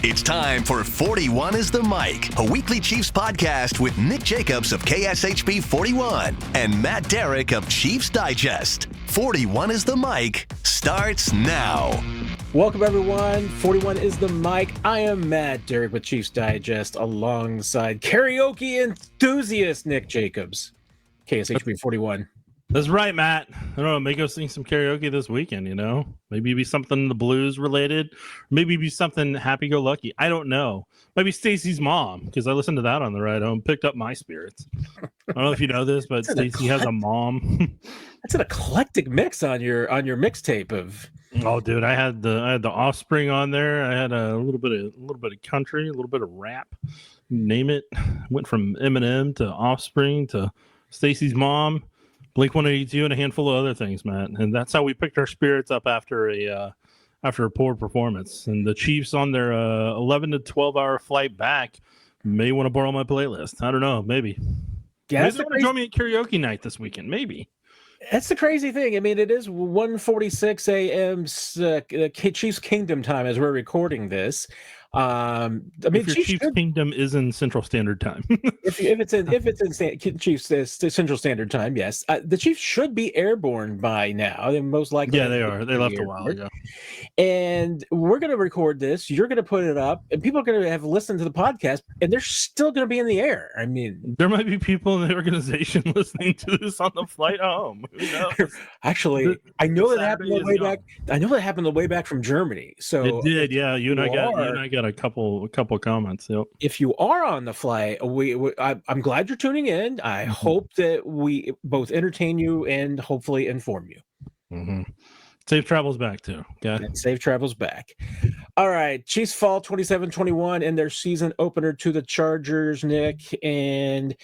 It's time for 41 is the Mic, a weekly Chiefs podcast with Nick Jacobs of KSHP 41 and Matt Derrick of Chiefs Digest. 41 is the Mic starts now. Welcome, everyone. 41 is the Mic. I am Matt Derrick with Chiefs Digest alongside karaoke enthusiast Nick Jacobs, KSHP 41. That's right, Matt. I don't know, maybe go sing some karaoke this weekend, you know? Maybe it'd be something the blues related. Maybe it'd be something happy-go-lucky. I don't know. Maybe Stacy's mom, because I listened to that on the ride home, picked up my spirits. I don't know if you know this, but Stacy has a mom. That's an eclectic mix on your mixtape of. Oh, dude, I had the Offspring on there. I had a little bit of country, a little bit of rap. Name it. Went from Eminem to Offspring to Stacy's mom, Blink 182, and a handful of other things, Matt. And that's how we picked our spirits up after a poor performance. And the Chiefs on their 11 to 12 hour flight back may want to borrow my playlist. I don't know, maybe. Yeah, maybe they want to join me at karaoke night this weekend. Maybe. That's the crazy thing. I mean, it is 1:46 a.m. Chiefs Kingdom time as we're recording this. I mean, if your Chiefs Kingdom is in Central Standard Time. if it's in Chiefs Central Standard Time, yes. The Chiefs should be airborne by now. They most likely. Yeah, they are. They left a while ago. And we're going to record this. You're going to put it up, and people are going to have listened to the podcast, and they're still going to be in the air. I mean, there might be people in the organization listening to this on the flight home. Who knows? Actually, I know that happened on the way back. I know that happened on the way back from Germany. So it did. Yeah, you and I got a couple comments. Yep. If you are on the flight, I'm glad you're tuning in. I hope that we both entertain you and hopefully inform you. Mm-hmm. Safe travels back too. Okay. And safe travels back. All right. Chiefs fall 27-21 in their season opener to the Chargers, Nick. And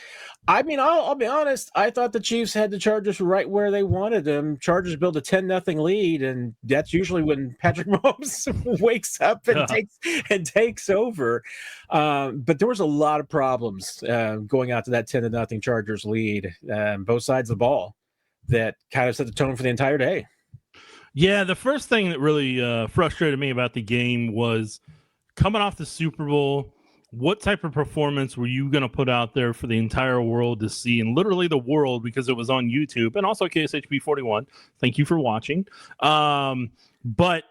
I mean, I'll be honest. I thought the Chiefs had the Chargers right where they wanted them. Chargers built a 10-0 lead, and that's usually when Patrick Mahomes wakes up and takes over. But there was a lot of problems going out to that 10-0 Chargers lead, both sides of the ball, that kind of set the tone for the entire day. Yeah, the first thing that really frustrated me about the game was coming off the Super Bowl, what type of performance were you going to put out there for the entire world to see? And literally the world, because it was on YouTube and also KSHP 41. Thank you for watching. But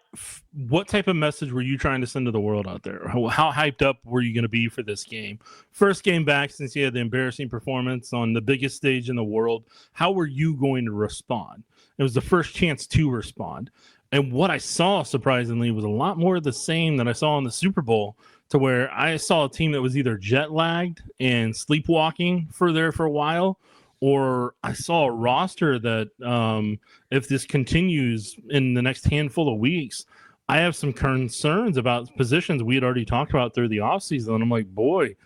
what type of message were you trying to send to the world out there? How hyped up were you going to be for this game? First game back since you had the embarrassing performance on the biggest stage in the world. How were you going to respond? It was the first chance to respond. And what I saw, surprisingly, was a lot more of the same that I saw in the Super Bowl, to where I saw a team that was either jet lagged and sleepwalking for a while, or I saw a roster that if this continues in the next handful of weeks, I have some concerns about positions we had already talked about through the offseason. And I'm like, boy,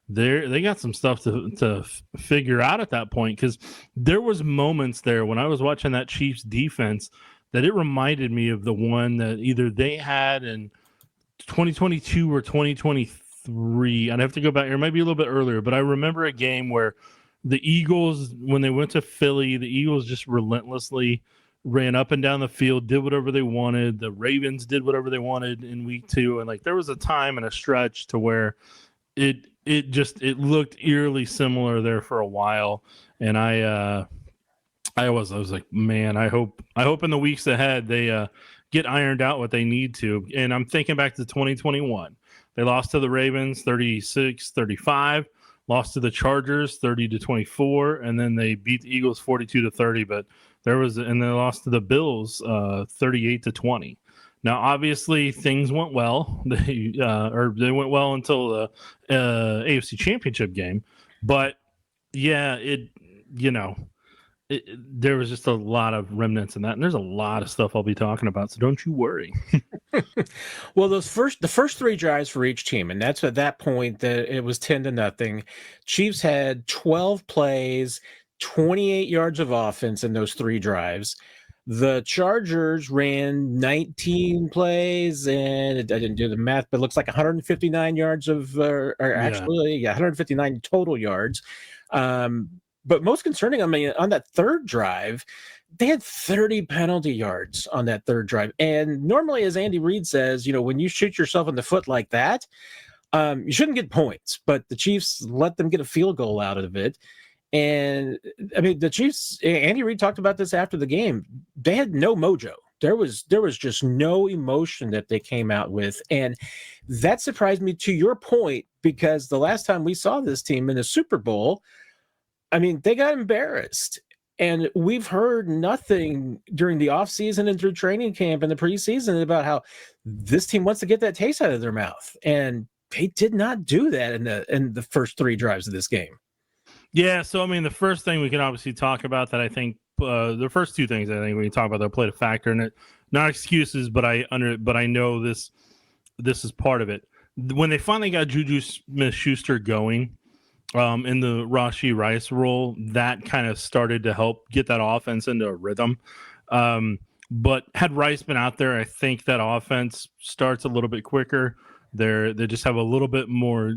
they got some stuff to figure out at that point, because there was moments there when I was watching that Chiefs defense that it reminded me of the one that either they had in 2022 or 2023. I'd have to go back. It might be a little bit earlier, but I remember a game where the Eagles, when they went to Philly, the Eagles just relentlessly ran up and down the field, did whatever they wanted. The Ravens did whatever they wanted in week 2. And like, there was a time and a stretch to where it looked eerily similar there for a while. And I was like, man, I hope in the weeks ahead they get ironed out what they need to. And I'm thinking back to 2021. They lost to the Ravens 36-35, lost to the Chargers 30-24, and then they beat the Eagles 42-30. But they lost to the Bills 38-20. Now, obviously, things went well. They went well until the AFC Championship game. But yeah, there was just a lot of remnants in that, and there's a lot of stuff I'll be talking about, so don't you worry. Well, the first 3 drives for each team, and that's at that point that it was 10-0. Chiefs had 12 plays, 28 yards of offense in those 3 drives. The Chargers ran 19 plays, and I didn't do the math, but it looks like 159 yards of, 159 total yards. But most concerning, I mean, on that third drive, They had 30 penalty yards on that third drive. And normally, as Andy Reid says, when you shoot yourself in the foot like that, you shouldn't get points. But the Chiefs let them get a field goal out of it. And I mean, the Chiefs, Andy Reid talked about this after the game. They had no mojo. There was just no emotion that they came out with. And that surprised me, to your point, because the last time we saw this team in the Super Bowl, I mean, they got embarrassed. And we've heard nothing during the offseason and through training camp and the preseason about how this team wants to get that taste out of their mouth. And they did not do that in the first 3 drives of this game. Yeah, so I mean, the first thing we can obviously talk about that I think the first 2 things I think we can talk about that played a factor in it, not excuses, but I know this is part of it. When they finally got Juju Smith-Schuster going in the Rashee Rice role, that kind of started to help get that offense into a rhythm. But had Rice been out there, I think that offense starts a little bit quicker. They just have a little bit more,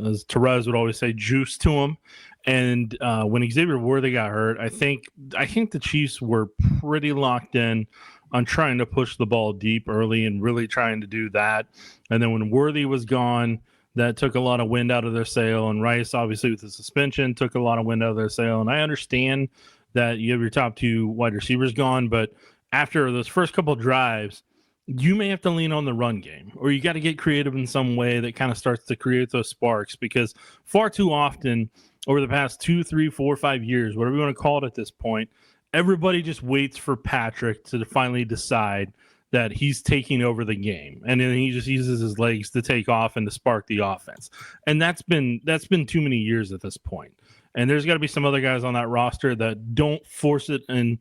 as Therese would always say, juice to them. And when Xavier Worthy got hurt, I think the Chiefs were pretty locked in on trying to push the ball deep early and really trying to do that. And then when Worthy was gone, that took a lot of wind out of their sail. And Rice, obviously, with the suspension, took a lot of wind out of their sail. And I understand that you have your top 2 wide receivers gone, but after those first couple drives, you may have to lean on the run game, or you got to get creative in some way that kind of starts to create those sparks, because far too often over the past 2, 3, 4, 5 years, whatever you want to call it at this point, everybody just waits for Patrick to finally decide that he's taking over the game. And then he just uses his legs to take off and to spark the offense. And that's been too many years at this point. And there's got to be some other guys on that roster that don't force it in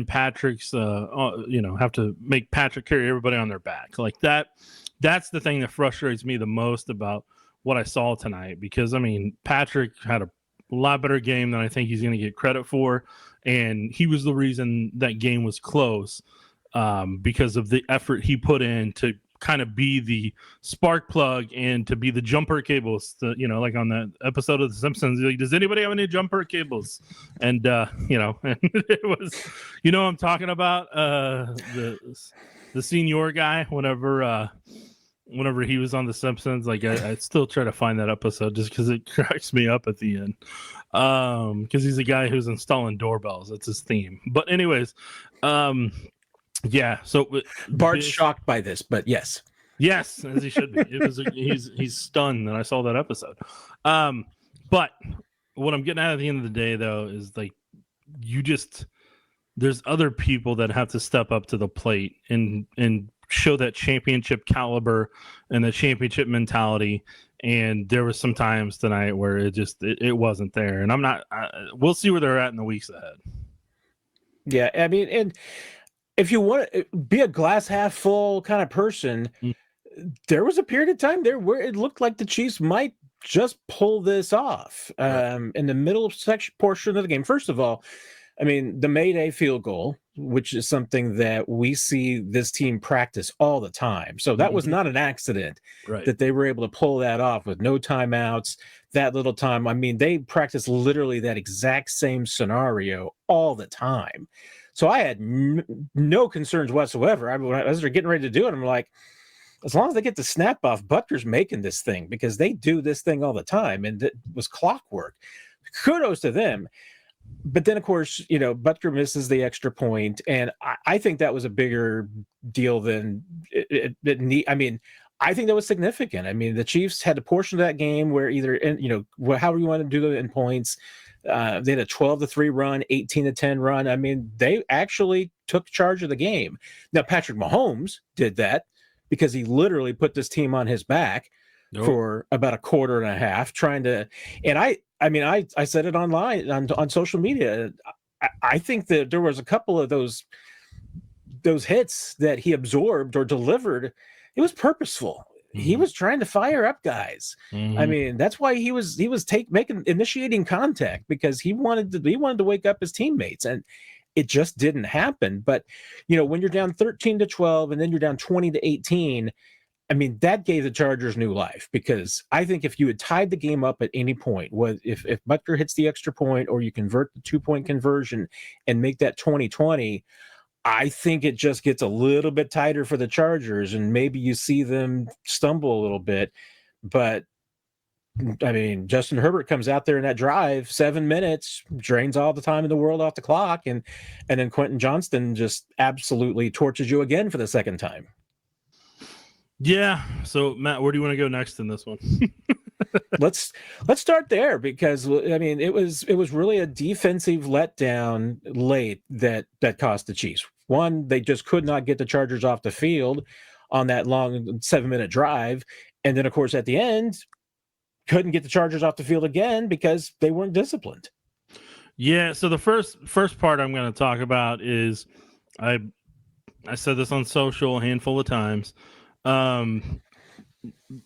Patrick's, have to make Patrick carry everybody on their back like that. That's the thing that frustrates me the most about what I saw tonight, because I mean, Patrick had a lot better game than I think he's going to get credit for. And he was the reason that game was close, because of the effort he put in to kind of be the spark plug and to be the jumper cables, like on that episode of The Simpsons, like, does anybody have any jumper cables? And, and it was, I'm talking about the senior guy, whenever he was on The Simpsons. Like I still try to find that episode just because it cracks me up at the end. Because he's a guy who's installing doorbells. That's his theme. But anyways, yeah. So Bart's shocked by this, but yes, as he should be. He's stunned that I saw that episode. But what I'm getting at the end of the day, though, is like there's other people that have to step up to the plate and show that championship caliber and the championship mentality. And there was some times tonight where it wasn't there. And we'll see where they're at in the weeks ahead. Yeah, I mean, and if you want to be a glass half full kind of person, there was a period of time there where it looked like the Chiefs might just pull this off in the middle portion of the game. First of all, I mean, the Mayday field goal, which is something that we see this team practice all the time. So that was not an accident that they were able to pull that off with no timeouts, that little time. I mean, they practice literally that exact same scenario all the time. So I had no concerns whatsoever. As they're getting ready to do it, I'm like, as long as they get the snap off, Butker's making this thing, because they do this thing all the time. And it was clockwork. Kudos to them. But then, of course, Butker misses the extra point, and I think that was a bigger deal than I mean, I think that was significant. I mean, the Chiefs had a portion of that game where either, however you want to do it in points, they had a 12-3 run, 18-10 run. I mean, they actually took charge of the game. Now, Patrick Mahomes did that because he literally put this team on his back for about a quarter and a half, trying to, and I said it online on social media. I think that there was a couple of those hits that he absorbed or delivered. It was purposeful. He was trying to fire up guys. I mean, that's why he was initiating contact, because he wanted to wake up his teammates, and it just didn't happen. But when you're down 13-12 and then you're down 20-18, I mean, that gave the Chargers new life, because I think if you had tied the game up at any point, if Butker hits the extra point or you convert the 2-point conversion and make that 20-20, I think it just gets a little bit tighter for the Chargers, and maybe you see them stumble a little bit. But I mean, Justin Herbert comes out there in that drive, 7 minutes, drains all the time in the world off the clock, and then Quentin Johnston just absolutely torches you again for the second time. Yeah. So Matt, where do you want to go next in this one? let's start there, because I mean, it was really a defensive letdown late that cost the Chiefs. One, they just could not get the Chargers off the field on that long 7-minute drive, and then of course at the end couldn't get the Chargers off the field again because they weren't disciplined. Yeah. So the first part I'm going to talk about is I said this on social a handful of times.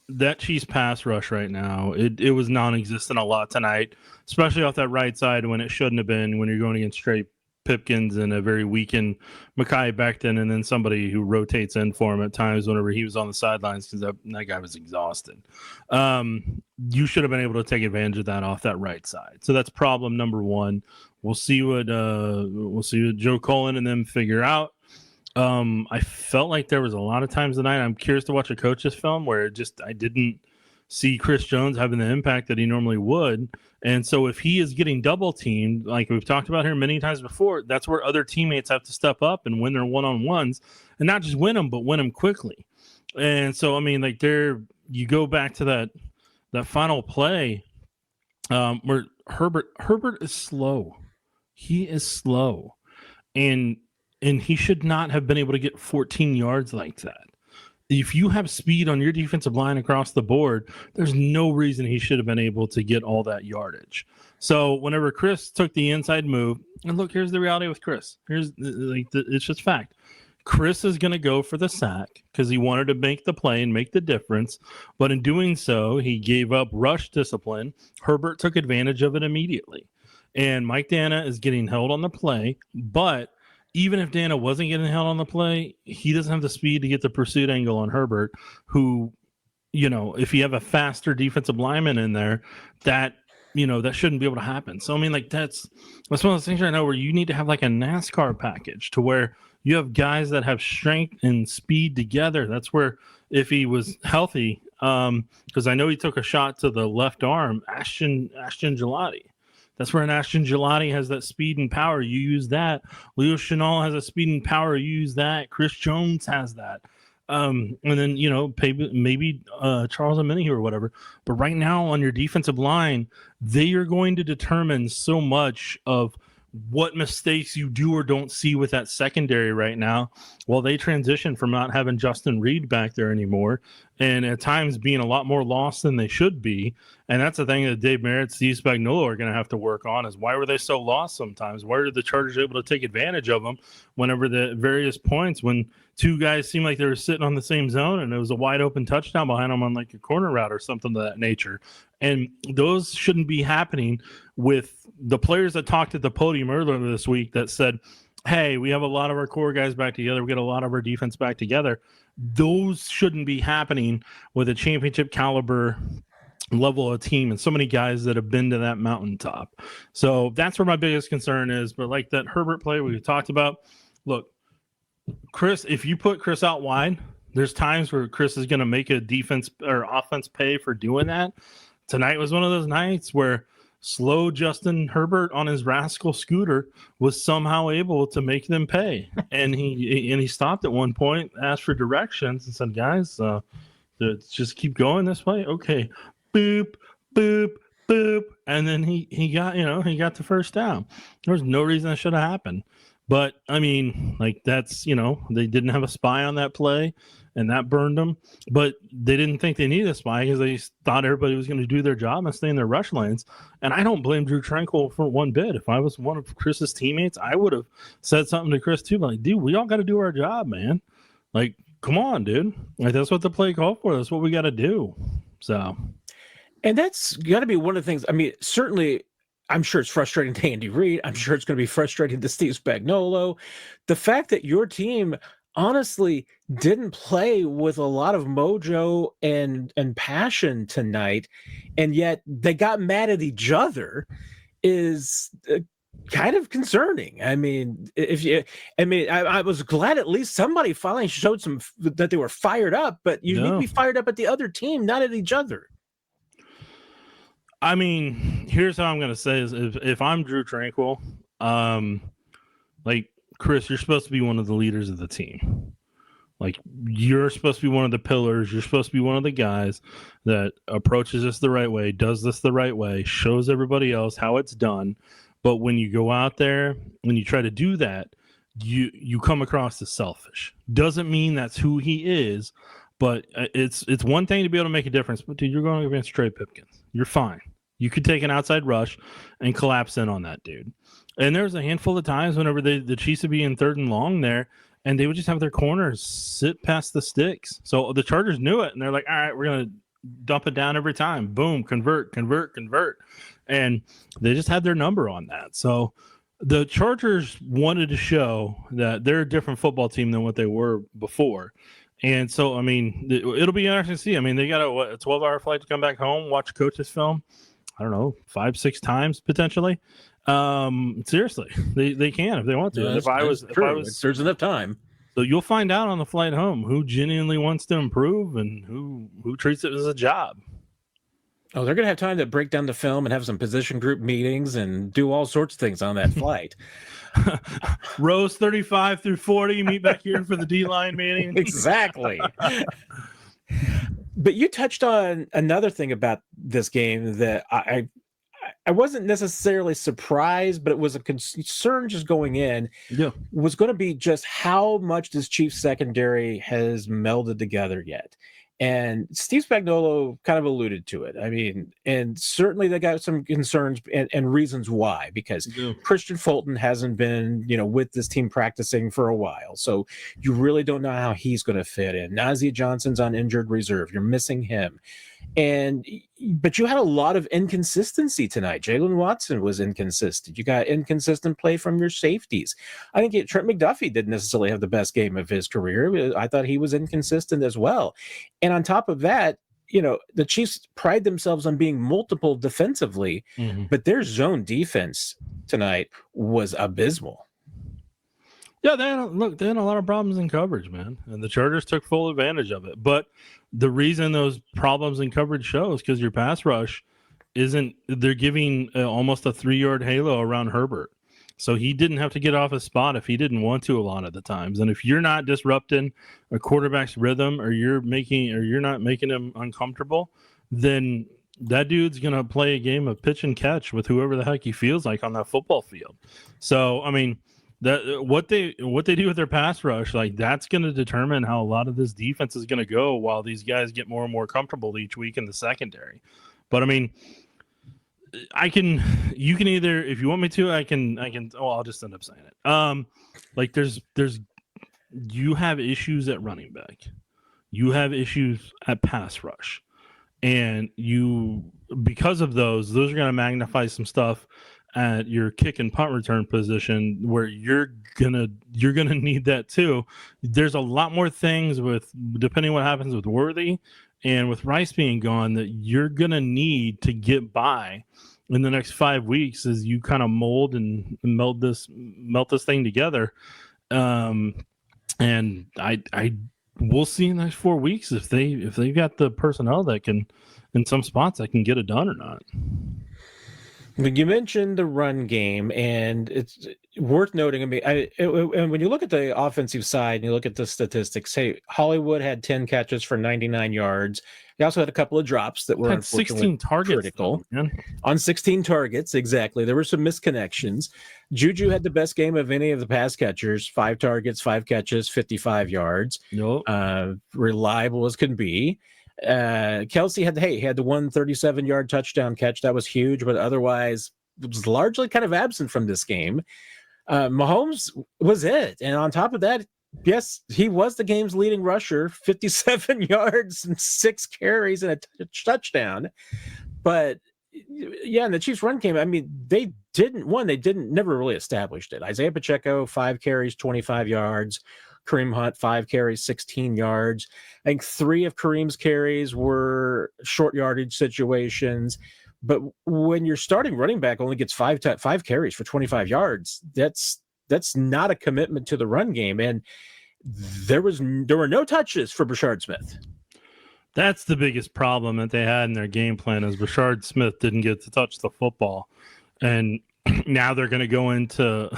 That Chiefs pass rush right now, it was non-existent a lot tonight, especially off that right side when it shouldn't have been, when you're going against straight Pipkins and a very weakened Mekhi Becton, and then somebody who rotates in for him at times whenever he was on the sidelines, because that guy was exhausted. You should have been able to take advantage of that off that right side. So that's problem number one. We'll see what Joe Cullen and them figure out. I felt like there was a lot of times tonight, I'm curious to watch a coach's film, where I didn't see Chris Jones having the impact that he normally would. And so if he is getting double teamed, like we've talked about here many times before, that's where other teammates have to step up and win their one-on-ones, and not just win them, but win them quickly. And so, I mean, like you go back to that final play where Herbert is slow. He is slow. And he should not have been able to get 14 yards like that. If you have speed on your defensive line across the board, there's no reason he should have been able to get all that yardage. So whenever Chris took the inside move, and look, here's the reality with Chris. It's just fact. Chris is going to go for the sack because he wanted to make the play and make the difference. But in doing so, he gave up rush discipline. Herbert took advantage of it immediately. And Mike Dana is getting held on the play, but even if Dana wasn't getting held on the play, he doesn't have the speed to get the pursuit angle on Herbert, who, if you have a faster defensive lineman in there, that shouldn't be able to happen. So, I mean, like, that's one of those things right now where you need to have like a NASCAR package to where you have guys that have strength and speed together. That's where, if he was healthy, because I know he took a shot to the left arm, Ashton Gelati. That's where an Ashton Gelati has that speed and power. You use that. Leo Chenal has a speed and power. You use that. Chris Jones has that. And then, maybe Charles Omenihu or whatever. But right now on your defensive line, they are going to determine so much of what mistakes you do or don't see with that secondary right now, while they transition from not having Justin Reed back there anymore, and at times being a lot more lost than they should be. And that's the thing that Dave Merritt, Steve Spagnuolo are going to have to work on, is why were they so lost sometimes? Why were the Chargers able to take advantage of them whenever the various points, when two guys seemed like they were sitting on the same zone and it was a wide open touchdown behind them on like a corner route or something of that nature? And those shouldn't be happening with the players that talked at the podium earlier this week that said, hey, we have a lot of our core guys back together. We get a lot of our defense back together. Those shouldn't be happening with a championship caliber level of team and so many guys that have been to that mountaintop. So that's where my biggest concern is. But like that Herbert play we talked about, look, Chris, if you put Chris out wide, there's times where Chris is going to make a defense or offense pay for doing that. Tonight was one of those nights where slow Justin Herbert on his rascal scooter was somehow able to make them pay. And he stopped at one point, asked for directions, and said, guys, just keep going this way. Okay. Boop, boop, boop. And then he got the first down. There was no reason that should have happened. But I mean, like, that's, they didn't have a spy on that play, and that burned them. But they didn't think they needed a spy because they thought everybody was going to do their job and stay in their rush lanes. And I don't blame Drew Tranquil for one bit. If I was one of Chris's teammates, I would have said something to Chris too. Like, dude, we all got to do our job, man. Like, come on, dude. Like, that's what the play called for. That's what we got to do. So, and that's got to be one of the things. I mean, certainly, I'm sure it's frustrating to Andy Reid. I'm sure it's going to be frustrating to Steve Spagnuolo. The fact that your team honestly didn't play with a lot of mojo and passion tonight, and yet they got mad at each other is kind of concerning. I mean, I was glad at least somebody finally showed that they were fired up, but you need to be fired up at the other team, not at each other. I mean, here's how I'm going to say is if I'm Drew Tranquil, like Chris, you're supposed to be one of the leaders of the team. Like, you're supposed to be one of the pillars. You're supposed to be one of the guys that approaches this the right way, does this the right way, shows everybody else how it's done. But when you go out there, when you try to do that, you come across as selfish. Doesn't mean that's who he is, but it's one thing to be able to make a difference. But dude, you're going against Trey Pipkins. You're fine. You could take an outside rush and collapse in on that dude. And there's a handful of times whenever the Chiefs would be in 3rd and long there, and they would just have their corners sit past the sticks. So the Chargers knew it, and they're like, all right, we're going to dump it down every time. Boom, convert. And they just had their number on that. So the Chargers wanted to show that they're a different football team than what they were before. And so, I mean, it'll be interesting to see. I mean, they got a 12-hour flight to come back home, watch coaches film, I don't know, 5-6 times potentially. Seriously, they can if they want to. Yeah, if I was, there's enough time. So you'll find out on the flight home who genuinely wants to improve and who treats it as a job. Oh, they're going to have time to break down the film and have some position group meetings and do all sorts of things on that flight. Rows 35 through 40, meet back here for the D-line meeting. Exactly. But you touched on another thing about this game that I wasn't necessarily surprised, but it was a concern just going in. Yeah, was going to be just how much this Chiefs secondary has melded together yet. And Steve Spagnuolo kind of alluded to it. I mean, and certainly they got some concerns and reasons why, because Christian Fulton hasn't been, with this team practicing for a while. So you really don't know how he's going to fit in. Nazir Johnson's on injured reserve. You're missing him. But you had a lot of inconsistency tonight. Jalen Watson was inconsistent. You got inconsistent play from your safeties. I think Trent McDuffie didn't necessarily have the best game of his career. I thought he was inconsistent as well. And on top of that, the Chiefs pride themselves on being multiple defensively, but their zone defense tonight was abysmal. Yeah, they had a lot of problems in coverage, man, and the Chargers took full advantage of it. But the reason those problems in coverage shows because your pass rush they're giving almost a 3-yard halo around Herbert. So he didn't have to get off his spot if he didn't want to a lot of the times. And if you're not disrupting a quarterback's rhythm or you're not making him uncomfortable, then that dude's going to play a game of pitch and catch with whoever the heck he feels like on that football field. So, I mean, that what they do with their pass rush, like that's going to determine how a lot of this defense is going to go while these guys get more and more comfortable each week in the secondary. But I mean, you can either, if you want me to, I'll just end up saying it. Like you have issues at running back, you have issues at pass rush, and because of those are going to magnify some stuff at your kick and punt return position where you're gonna need that too. There's a lot more things depending what happens with Worthy and with Rice being gone that you're gonna need to get by in the next 5 weeks as you kind of mold and melt this thing together. And we'll see in the next 4 weeks if they've got the personnel that can, in some spots, that can get it done or not. You mentioned the run game, and it's worth noting. I mean, and when you look at the offensive side and you look at the statistics, hey, Hollywood had 10 catches for 99 yards. He also had a couple of drops that were unfortunately 16 targets critical. On 16 targets, exactly. There were some misconnections. Juju had the best game of any of the pass catchers, 5 targets, 5 catches, 55 yards. Nope. Reliable as can be. Kelsey had the 137-yard touchdown catch. That was huge, but otherwise was largely kind of absent from this game. Mahomes was it. And on top of that, yes, he was the game's leading rusher, 57 yards and 6 carries and a touchdown. But yeah, in the Chiefs run game, I mean, they never really established it. Isaiah Pacheco, 5 carries, 25 yards. Kareem Hunt, 5 carries, 16 yards. I think 3 of Kareem's carries were short yardage situations. But when your starting running back only gets 5 carries for 25 yards, that's not a commitment to the run game. And there were no touches for Brashard Smith. That's the biggest problem that they had in their game plan is Brashard Smith didn't get to touch the football. And now they're going to go into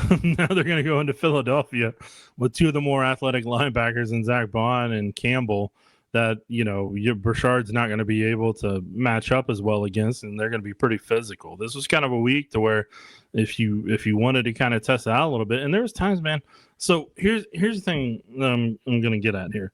Philadelphia with 2 of the more athletic linebackers in Zach Bond and Campbell that, Brashard's not going to be able to match up as well against, and they're going to be pretty physical. This was kind of a week to where if you wanted to kind of test it out a little bit, and there was times, man. So here's the thing I'm going to get at here.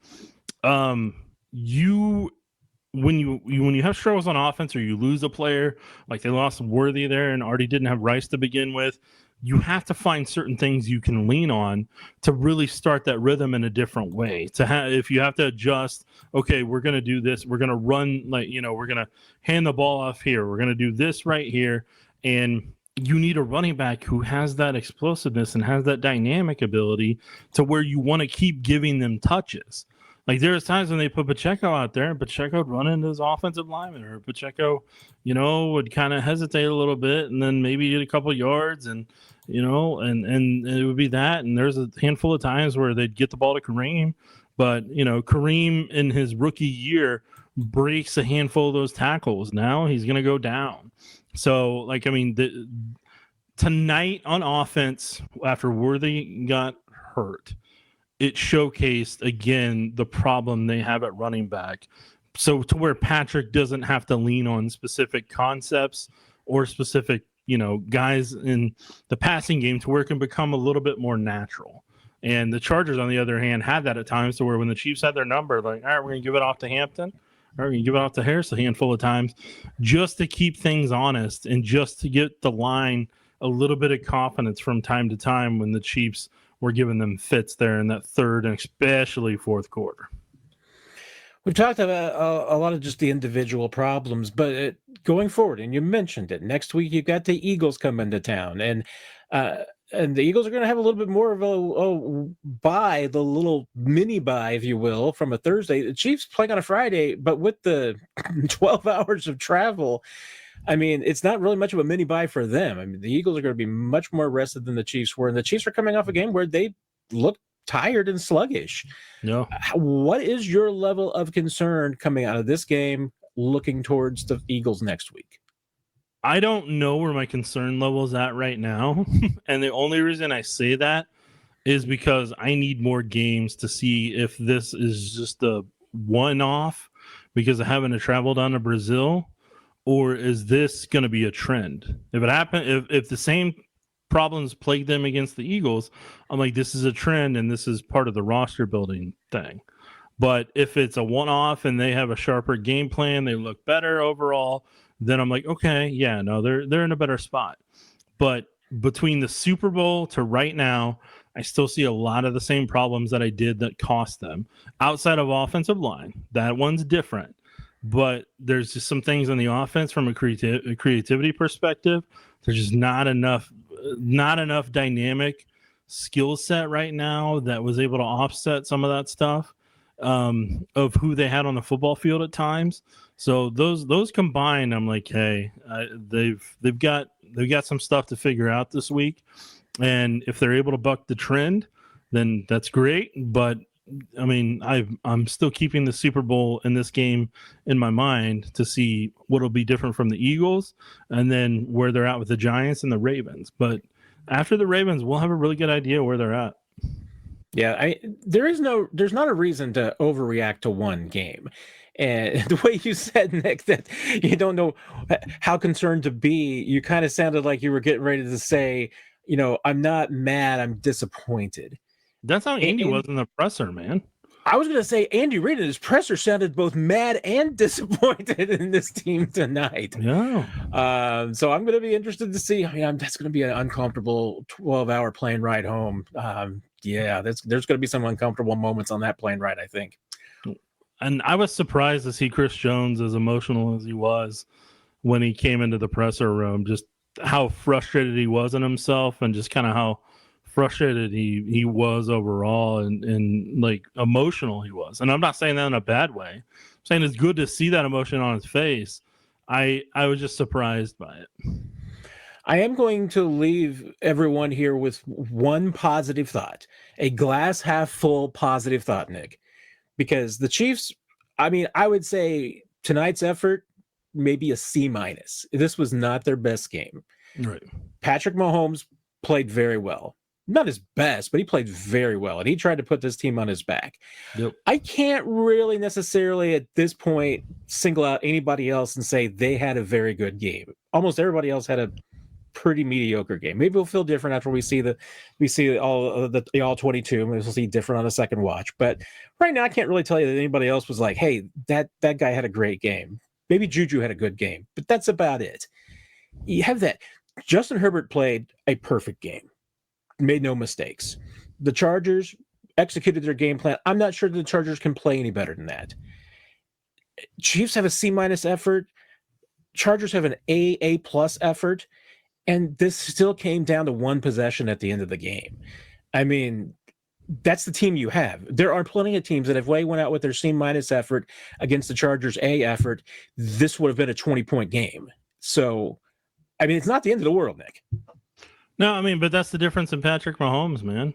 When you have struggles on offense or you lose a player, like they lost Worthy there and already didn't have Rice to begin with, you have to find certain things you can lean on to really start that rhythm in a different way. If you have to adjust, okay, we're going to do this. We're going to run, we're going to hand the ball off here. We're going to do this right here. And you need a running back who has that explosiveness and has that dynamic ability to where you want to keep giving them touches. Like there's times when they put Pacheco out there and Pacheco would run into his offensive lineman, or Pacheco, would kind of hesitate a little bit and then maybe get a couple yards and it would be that. And there's a handful of times where they'd get the ball to Kareem, but Kareem in his rookie year breaks a handful of those tackles. Now he's going to go down. So tonight on offense after Worthy got hurt, it showcased again the problem they have at running back. So to where Patrick doesn't have to lean on specific concepts or specific, guys in the passing game to where it can become a little bit more natural. And the Chargers, on the other hand, had that at times to where when the Chiefs had their number, like, all right, we're going to give it off to Hampton. All right, we're going to give it off to Harris a handful of times just to keep things honest and just to get the line a little bit of confidence from time to time when the Chiefs were giving them fits there in that third and especially fourth quarter. We've talked about a lot of just the individual problems, but going forward, and you mentioned it, next week you've got the Eagles come into town, and the Eagles are going to have a little bit more of a bye, the little mini bye, if you will, from a Thursday. The Chiefs playing on a Friday, but with the 12 hours of travel, it's not really much of a mini bye for them. The Eagles are going to be much more rested than the Chiefs were, and the Chiefs are coming off a game where they look tired and sluggish. No. What is your level of concern coming out of this game, looking towards the Eagles next week? I don't know where my concern level is at right now, and the only reason I say that is because I need more games to see if this is just a one-off because of having to travel down to Brazil, or is this going to be a trend? If it happened, if the same problems plagued them against the Eagles, I'm like, this is a trend and this is part of the roster building thing. But if it's a one-off and they have a sharper game plan, they look better overall, then I'm like, okay, yeah, no, they're in a better spot. But between the Super Bowl to right now, I still see a lot of the same problems that I did that cost them. Outside of offensive line, that one's different. But there's just some things on the offense from a creativity perspective. There's just not enough dynamic skill set right now that was able to offset some of that stuff of who they had on the football field at times. So those combined, I'm like, hey, they've got some stuff to figure out this week, and if they're able to buck the trend, then that's great. But I'm still keeping the Super Bowl in this game in my mind to see what'll be different from the Eagles and then where they're at with the Giants and the Ravens. But after the Ravens, we'll have a really good idea where they're at. Yeah, there's not a reason to overreact to one game. And the way you said, Nick, that you don't know how concerned to be, you kind of sounded like you were getting ready to say, I'm not mad, I'm disappointed. That's how Andy was in the presser, man. I was going to say Andy Reid in his presser sounded both mad and disappointed in this team tonight. Yeah. So I'm going to be interested to see. That's going to be an uncomfortable 12-hour plane ride home. There's going to be some uncomfortable moments on that plane ride, I think. And I was surprised to see Chris Jones as emotional as he was when he came into the presser room, just how frustrated he was in himself and just kind of how frustrated he was overall and like emotional he was. And I'm not saying that in a bad way. I'm saying it's good to see that emotion on his face. I was just surprised by it. I am going to leave everyone here with one positive thought, a glass half full positive thought, Nick, because the Chiefs, I mean, I would say tonight's effort, maybe a C-. This was not their best game. Right. Patrick Mahomes played very well. Not his best, but he played very well, and he tried to put this team on his back. Yep. I can't really necessarily at this point single out anybody else and say they had a very good game. Almost everybody else had a pretty mediocre game. Maybe we'll feel different after we see all 22. We'll see different on a second watch. But right now, I can't really tell you that anybody else was like, "Hey, that guy had a great game." Maybe Juju had a good game, but that's about it. You have that. Justin Herbert played a perfect game, made no mistakes. The Chargers executed their game plan. I'm not sure the Chargers can play any better than that. Chiefs have a C- effort. Chargers have an A+ effort. And this still came down to one possession at the end of the game. I mean, that's the team you have. There are plenty of teams that if they went out with their C- effort against the Chargers' A effort, this would have been a 20-point game. So, I mean, it's not the end of the world, Nick. No, I mean, but that's the difference in Patrick Mahomes, man.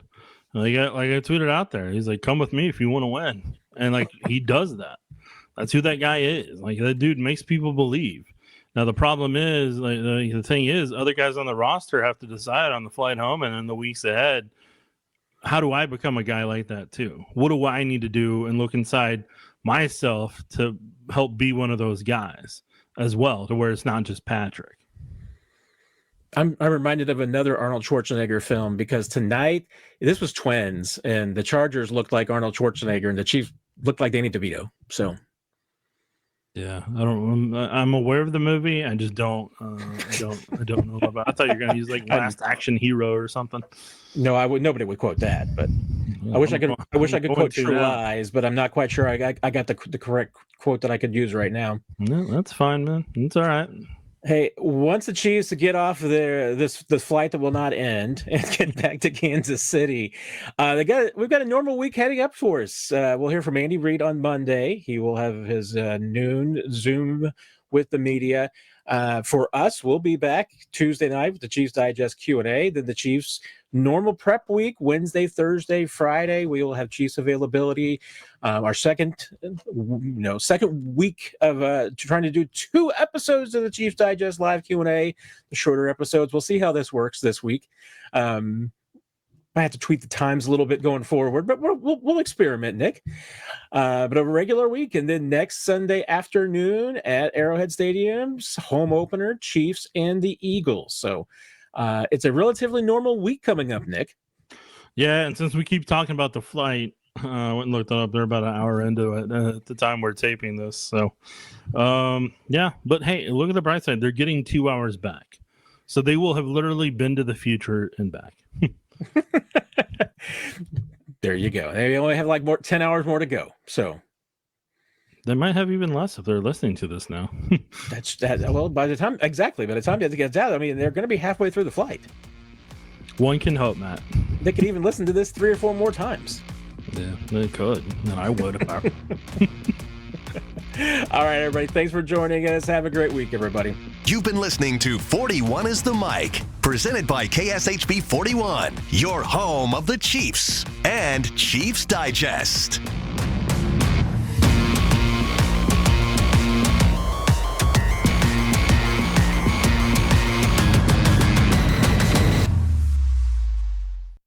Like I tweeted out there, he's like, "Come with me if you want to win," and like he does that. That's who that guy is. Like that dude makes people believe. Now the problem is, like, the thing is, other guys on the roster have to decide on the flight home and in the weeks ahead, how do I become a guy like that too? What do I need to do and look inside myself to help be one of those guys as well, to where it's not just Patrick. I'm reminded of another Arnold Schwarzenegger film because tonight, this was Twins, and the Chargers looked like Arnold Schwarzenegger, and the Chiefs looked like Danny DeVito. So, yeah, I'm aware of the movie. I just don't know about. I thought you were gonna use like Last Action Hero or something. No, I would. Nobody would quote that, but I wish I could quote True Lies, but I'm not quite sure I got the correct quote that I could use right now. No, that's fine, man. It's all right. Hey, once the Chiefs get off this flight that will not end and get back to Kansas City, we've got a normal week heading up for us. We'll hear from Andy Reid on Monday. He will have his noon Zoom with the media. For us, we'll be back Tuesday night with the Chiefs Digest Q&A. Then the Chiefs normal prep week, Wednesday, Thursday, Friday. We will have Chiefs availability. Our second week of trying to do 2 episodes of the Chiefs Digest live Q&A, the shorter episodes. We'll see how this works this week. I have to tweak the times a little bit going forward, but we'll experiment, Nick. But a regular week, and then next Sunday afternoon at Arrowhead Stadium's home opener, Chiefs and the Eagles. So it's a relatively normal week coming up, Nick. Yeah, and since we keep talking about the flight, I went and looked up. They're about an hour into it at the time we're taping this. So, yeah. But hey, look at the bright side. They're getting 2 hours back. So they will have literally been to the future and back. There you go. They only have like 10 hours more to go. So they might have even less if they're listening to this now. That's that. Well, by the time they get out, I mean, they're going to be halfway through the flight. One can hope, Matt. They could even listen to this 3 or 4 more times. Yeah, they could. And I would if I. All right, everybody. Thanks for joining us. Have a great week, everybody. You've been listening to 41 is the Mic, presented by KSHB 41, your home of the Chiefs and Chiefs Digest.